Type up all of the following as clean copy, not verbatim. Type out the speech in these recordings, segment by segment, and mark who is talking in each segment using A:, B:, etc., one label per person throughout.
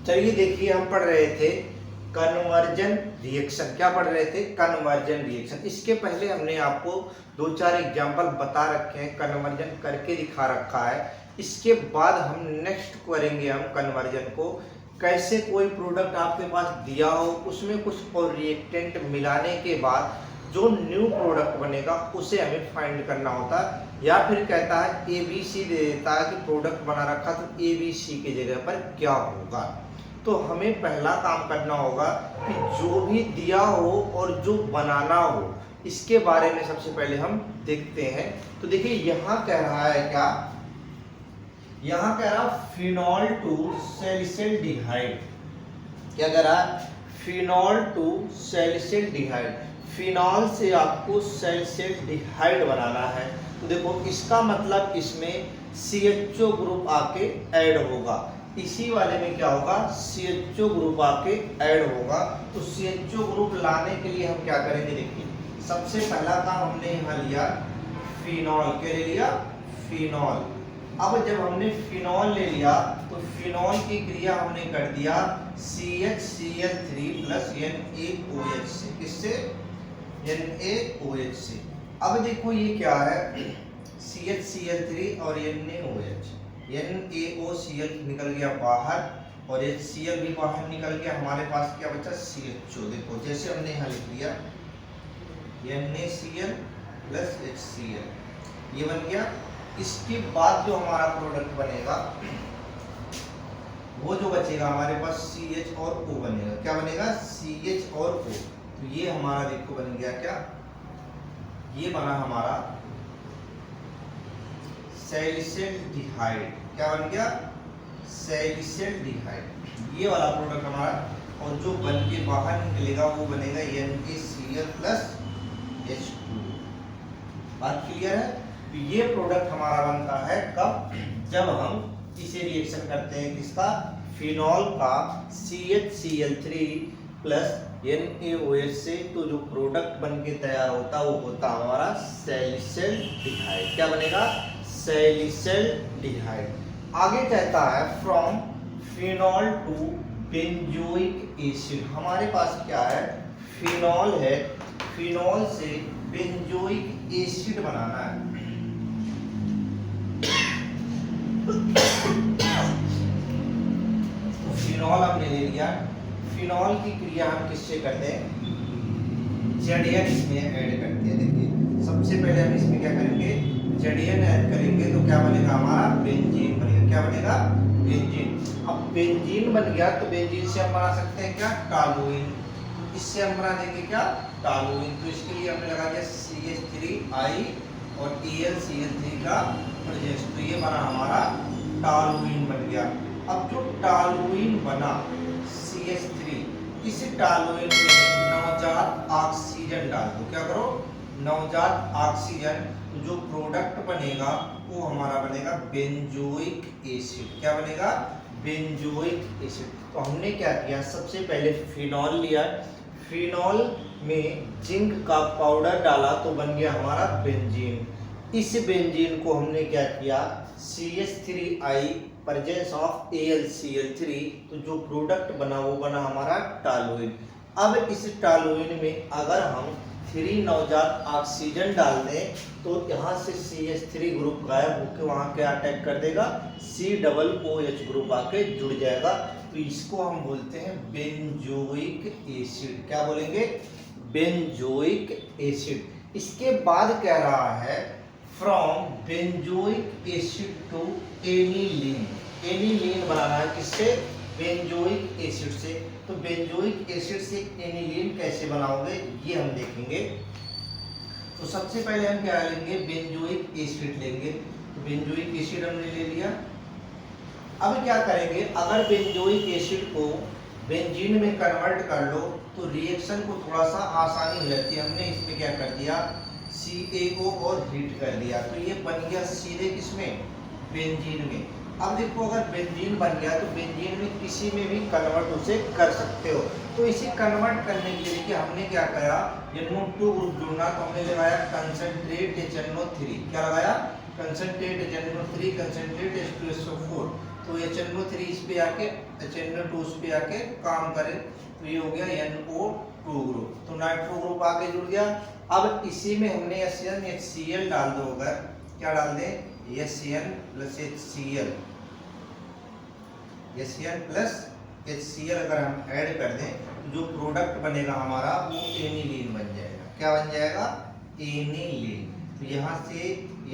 A: चलिए देखिए, हम पढ़ रहे थे कन्वर्जन रिएक्शन। क्या पढ़ रहे थे? Conversion reaction. इसके पहले हमने आपको दो चार एग्जाम्पल बता रखे हैं, कन्वर्जन करके दिखा रखा है। इसके बाद हम नेक्स्ट करेंगे हम कन्वर्जन को, कैसे कोई प्रोडक्ट आपके पास दिया हो, उसमें कुछ और रिएक्टेंट मिलाने के बाद जो न्यू प्रोडक्ट बनेगा उसे हमें फाइंड करना होता है। या फिर कहता है ABC दे देता है कि प्रोडक्ट बना रखा, तो ABC की जगह पर क्या होगा। तो हमें पहला काम करना होगा कि जो भी दिया हो और जो बनाना हो, इसके बारे में सबसे पहले हम देखते हैं। तो देखिए यहाँ कह रहा है क्या, यहाँ कह रहा फिनॉल टू सैलिसिल्डिहाइड। क्या कह रहा है? Phenol to सैलिसिल्डिहाइड। फिनॉल से आपको सैलिसिल्डिहाइड बनाना है। तो देखो इसका मतलब इसमें CHO ग्रुप आके ऐड होगा। इसी वाले में क्या होगा? CHO ग्रुप आके ऐड होगा। तो CHO ग्रुप लाने के लिए हम क्या करेंगे? देखिए सबसे पहला काम हमने यहाँ लिया फिनॉल। क्या ले लिया? फिनॉल। अब जब हमने फिनॉल ले लिया तो फिनॉल की क्रिया हमने कर दिया CHCl3 प्लस NaOH से। किससे? NaOH से। अब देखो ये क्या है, CHCl3 और NaOH। NaOCl निकल गया बाहर और HCl भी बाहर निकल गया। हमारे पास क्या बचा? CHO। देखो जैसे हमने यहाँ लिख दिया NaCl प्लस HCl, ये बन गया। इसके बाद जो हमारा प्रोडक्ट बनेगा वो जो बचेगा हमारे पास CH और O बनेगा। क्या बनेगा? CH और O। तो ये हमारा देखो बन गया क्या? ये बना हमारा सैलिसिल्डिहाइड। क्या बन गया? सैलिसिल्डिहाइड। ये वाला प्रोडक्ट हमारा, और जो बन के बाहर निकलेगा वो बनेगा NaCl प्लस H2। बात क्लियर है? तो ये प्रोडक्ट हमारा बनता है कब? जब हम इसे रिएक्शन करते हैं किसका? फिनॉल का CHCl3 प्लस NaOH से। तो जो प्रोडक्ट बन के तैयार होता है वो होता है हमारा सैलिसिल्डिहाइड। क्या बनेगा? सैलिसिल्डिहाइड। आगे कहता है from phenol to benzoic acid. हमारे पास क्या है? फिनॉल है, फिनॉल से बेंजोइक एसिड बनाना है। तो फिनॉल हमने ले लिया। फिनॉल की क्रिया हम किससे करते हैं? Zn इसमें ऐड करते हैं। देखिए सबसे पहले हम इसमें क्या करेंगे? Zn ऐड करेंगे तो क्या बनेगा? हमारा बेंजीन बनेगा। क्या बनेगा? बेंजीन। अब बेंजीन बन गया तो बेंजीन से हम बना सकते हैं क्या? टॉलुइन। इससे हम बना देंगे क्या? टॉलुइन। तो इसके लिए हमने लगा दिया CH3I और AlCl3 का प्रेजेंस। तो ये बना हमारा टॉलुइन बन गया। अब जो टॉलुइन बना CH3, इस टॉलुइन में नवजात ऑक्सीजन डाल दो। क्या करो? नवजात ऑक्सीजन। तो जो प्रोडक्ट बनेगा वो हमारा बनेगा बेंजोइक एसिड। क्या बनेगा? Benzoic acid. तो हमने क्या किया? सबसे पहले फिनॉल लिया, फिनॉल में जिंक का पाउडर डाला तो बन गया हमारा बेंजीन। इस बेंजीन को हमने क्या किया? CH3I presence of AlCl3। तो जो प्रोडक्ट बना वो बना हमारा टॉलुइन। अब इस टॉलुइन में अगर हम 3 नवजात ऑक्सीजन डाल दें तो यहाँ से CH3 ग्रुप गायब होकर वहाँ क्या अटैक कर देगा? COOH ग्रुप आके जुड़ जाएगा। तो इसको हम बोलते हैं बेंजोइक एसिड। क्या बोलेंगे? Benzoic acid. इसके बाद कह रहा है from benzoic acid to aniline. Aniline बनाना है किससे? बेंजोइक एसिड से। तो बेंजोइक एसिड से एनिलीन कैसे बनाओगे ये हम देखेंगे। तो सबसे पहले हम क्या लेंगे? बेंजोइक एसिड लेंगे। तो बेंजोइक एसिड हमने ले लिया। अब क्या करेंगे? अगर बेंजोइक एसिड को बेंजीन में कन्वर्ट कर लो तो रिएक्शन को थोड़ा सा आसानी हो जाती है। हमने इसमें क्या कर दिया? CaO और हीट कर दिया। तो ये बन गया सीधे किसमें? बेंजीन में। अब देखो अगर बेंजीन बन गया तो बेंजीन में किसी में भी कन्वर्ट उसे कर सकते हो। तो इसे कन्वर्ट करने के लिए हमने क्या करा? NO2 ग्रुप जुड़ना, तो हमने लगाया कंसंट्रेट HNO3। क्या लगाया? Concentrate HNO3, concentrate H2SO4। तो HNO3 इस पे आके HNO2 इस पे आके काम करे, तो ये हो गया NO2 ग्रुप। तो नाइट्रो ग्रुप आके जुड़ गया। अब इसी में हमने HCl डाल दो, अगर क्या डाल दें HCl plus HCl, HCl plus HCl अगर हम ऐड कर दें तो जो प्रोडक्ट बनेगा हमारा वो एनिलीन बन जाएगा। क्या बन जाएगा? एनिलीन। तो यहाँ से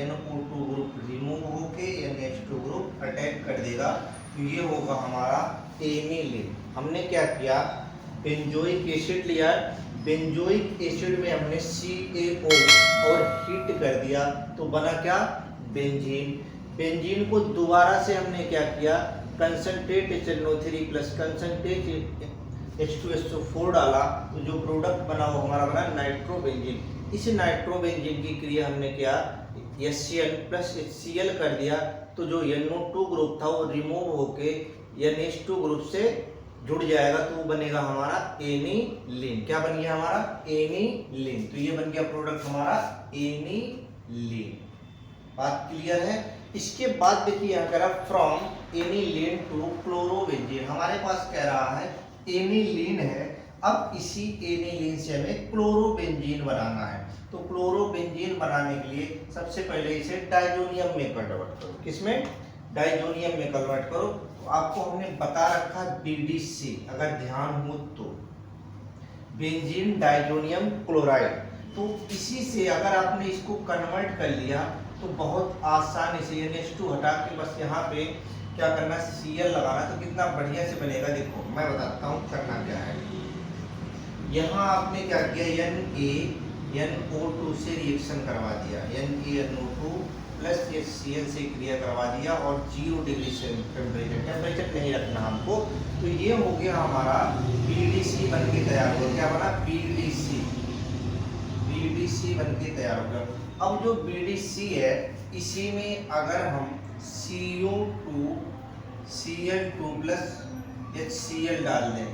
A: NO2 ग्रुप रिमूव होके NH2 ग्रुप अटैक कर देगा, तो ये होगा हमारा एनिलीन। हमने क्या किया, बेंजोइक एसिड लिया, बेंजोइक एसिड में हमने CaO और हीट कर दिया, तो बना क्या? बेंजीन। बेंजीन को दोबारा से हमने क्या किया, concentrate HNO3 plus concentrate H2SO4 डाला, तो जो प्रोडक्ट बना वो हमारा बना नाइट्रोबेंजीन। इस नाइट्रोबेंजीन की क्रिया हमने क्या, HCl प्लस HCl कर दिया, तो जो NO2 ग्रुप था वो रिमूव होके NH2 ग्रुप से जुड़ जाएगा, तो वो बनेगा हमारा एनिलीन। क्या बन गया हमारा? एनिलीन। तो ये बन गया प्रोडक्ट हमारा एनिलीन। बात क्लियर है? इसके बाद देखिए यहाँ कह रहा फ्रॉम एनिलीन टू क्लोरोबेंजीन। हमारे पास कह रहा है एनिलीन है, अब इसी एनिलीन से हमें क्लोरोबेंजीन बनाना है। तो क्लोरोबेंजीन बनाने के लिए सबसे पहले इसे डाइजोनियम में कन्वर्ट करो। किसमें? डाइजोनियम में कन्वर्ट करो। तो आपको हमने बता रखा BDC, अगर ध्यान हो तो बेंजीन डाइजोनियम क्लोराइड। तो इसी से अगर आपने इसको कन्वर्ट कर लिया तो बहुत आसानी से NH2 हटा के बस यहाँ पे क्या करना, Cl लगाना, तो कितना बढ़िया से बनेगा। देखो मैं बताता हूँ करना क्या है। यहाँ आपने क्या किया, NaNO2 से रिएक्शन करवा दिया, NaNO2 प्लस HCl से क्रिया करवा दिया और 0 डिग्री से टेम्परेचर नहीं रखना हमको। तो ये हो गया हमारा BDC बन के तैयार हो गया। क्या बना? BDC बन के तैयार हो गया। अब जो BDC है इसी में अगर हम CO2 Cl2 प्लस HCl डाल दें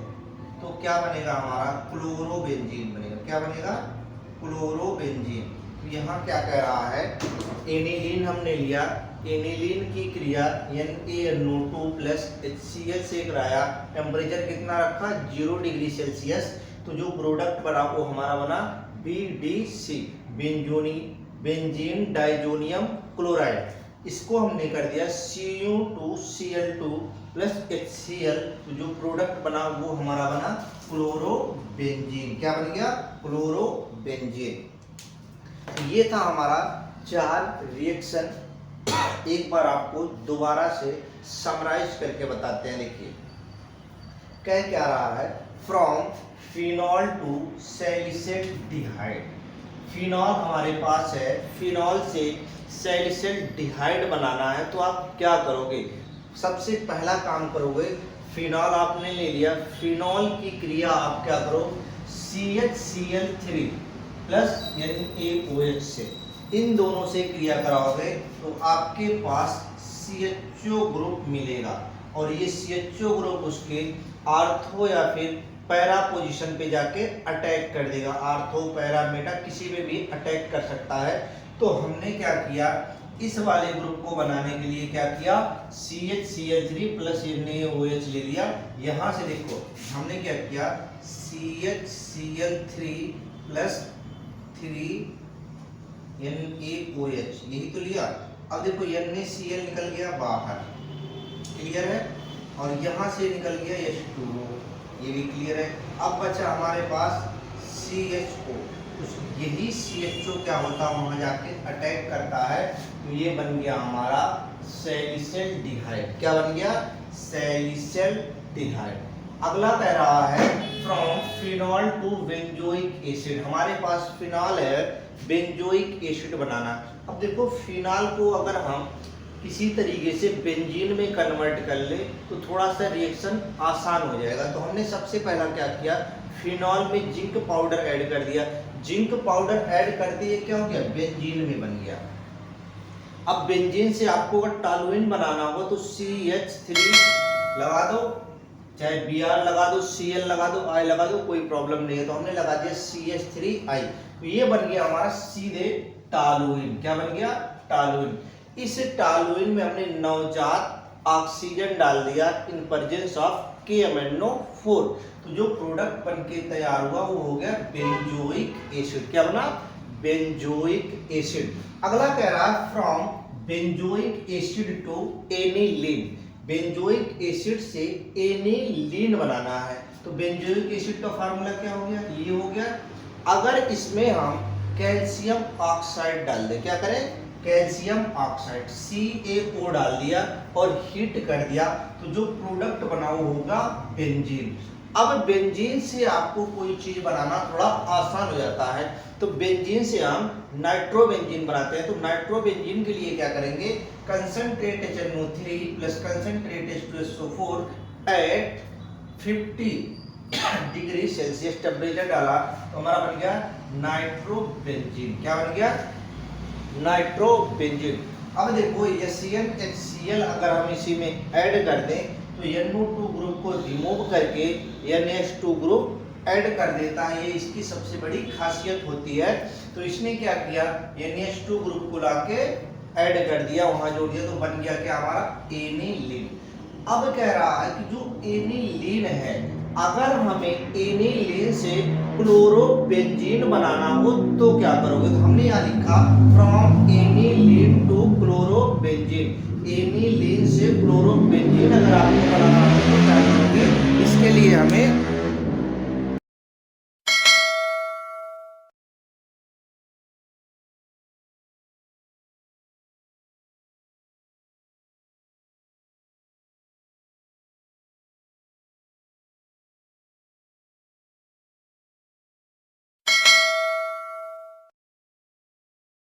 A: तो क्या बनेगा हमारा? क्लोरोबेंजीन बनेगा। क्या बनेगा? क्लोरोबेंजीन। तो यहाँ क्या कह रहा है, एनिलीन हमने लिया, एनिलीन की क्रिया NaNO2 प्लस HCl से कराया, टेम्परेचर कितना रखा? 0 डिग्री सेल्सियस। तो जो प्रोडक्ट बना वो हमारा बना BDC, बेंजीन डाइजोनियम क्लोराइड। इसको हमने कर दिया CO2Cl2 प्लस HCl, तो जो प्रोडक्ट बना वो हमारा बना क्लोरोबेंजीन। क्या बन गया? क्लोरोबेंजीन। तो ये था हमारा 4 रिएक्शन। एक बार आपको दोबारा से समराइज करके बताते हैं। देखिए कह क्या रहा है, फ्रॉम फिनॉल टू सैलिसिल्डिहाइड। फिनॉल हमारे पास है, फिनॉल से सैलिसिल्डिहाइड बनाना है, तो आप क्या करोगे? सबसे पहला काम करोगे, फिनॉल आपने ले लिया, फिनॉल की क्रिया आप क्या करो, CHCl3 प्लस NaOH से, इन दोनों से क्रिया कराओगे तो आपके पास CHO ग्रुप मिलेगा, और ये CHO ग्रुप उसके आर्थो या फिर पैरा पोजीशन पे जाके अटैक कर देगा। आर्थो पैरा मेटा किसी पे भी अटैक कर सकता है। तो हमने क्या किया, इस वाले ग्रुप को बनाने के लिए क्या किया, CHCl3 प्लस NaOH ले लिया। यहाँ से देखो हमने क्या किया, CHCl3 प्लस 3 NaOH, यही तो लिया। अब देखो NaCl निकल गया बाहर, क्लियर है, और यहाँ से निकल गया H2O, ये भी क्लियर है। अब बचा हमारे पास CHO, यही CHO क्या होता है, वहां जाके अटैक करता है, तो ये बन गया हमारा सैलिसिल्डिहाइड। क्या बन गया, सैलिसिल्डिहाइड। अगला कह रहा है from phenol to benzoic acid. हमारे पास फिनॉल है, बेंजोइक एसिड बनाना। अब देखो फिनॉल को अगर हम किसी तरीके से बेंजीन में कन्वर्ट कर ले तो थोड़ा सा रिएक्शन आसान हो जाएगा। तो हमने सबसे पहला क्या किया, फिनॉल में जिंक पाउडर ऐड कर दिया। जिंक पाउडर ऐड करते ही क्या हो गया, बेंजीन में बन गया। अब बेंजीन से आपको अगर टॉलुइन बनाना हो तो CH3 लगा दो, चाहे Br लगा दो, Cl लगा दो, I लगा दो, कोई प्रॉब्लम नहीं है। तो हमने लगा दिया CH3I, तो ये बन गया हमारा सीधे टॉलुइन। क्या बन गया, टॉलुइन। इस टॉलुइन में हमने नवजात ऑक्सीजन डाल दिया इन प्रेजेंस ऑफ KMnO4, तो जो प्रोडक्ट बन के तैयार हुआ वो हो गया बेंजोइक एसिड। क्या बना? Benzoic acid. अगला कह रहा है from benzoic acid to aniline, benzoic acid से एनिलीन बनाना है। तो बेंजोइक एसिड का फार्मूला क्या हो गया? ये हो गया। अगर इसमें हम कैल्शियम ऑक्साइड डाल दें, क्या करें? कैल्शियम ऑक्साइड CaO डाल दिया और हीट कर दिया, तो जो प्रोडक्ट बना वो होगा बेंजीन। अब बेंजीन से आपको कोई चीज बनाना थोड़ा आसान हो जाता है, तो बेंजीन से हम नाइट्रोबेंजीन बनाते हैं। तो नाइट्रोबेंजीन के लिए क्या करेंगे? Concentrate HNO3 plus concentrate H2SO4 at 50 degree Celsius temperature डाला, तो हमारा बन गया नाइट्रोबेंजीन। क्या बन गया? नाइट्रोबेंजीन। अब देखो NaCl अगर हम इसी में ऐड कर दें तो NO2 ग्रुप को रिमूव करके NH2 ग्रुप ऐड कर देता है, ये इसकी सबसे बड़ी खासियत होती है। तो इसने क्या किया? NH2 ग्रुप को लाके ऐड कर दिया, वहां जोड़ दिया, तो बन गया क्या हमारा? एनिलीन। अब कह रहा है कि जो एनिलीन है, अगर हमें एनिलीन से क्लोरोबेंजीन बनाना हो तो क्या करोगे? तो हमने यहाँ लिखा from aniline to chlorobenzene, aniline से क्लोरोबेंजीन अगर आपको बनाना हो तो क्या करोगे? इसके लिए हमें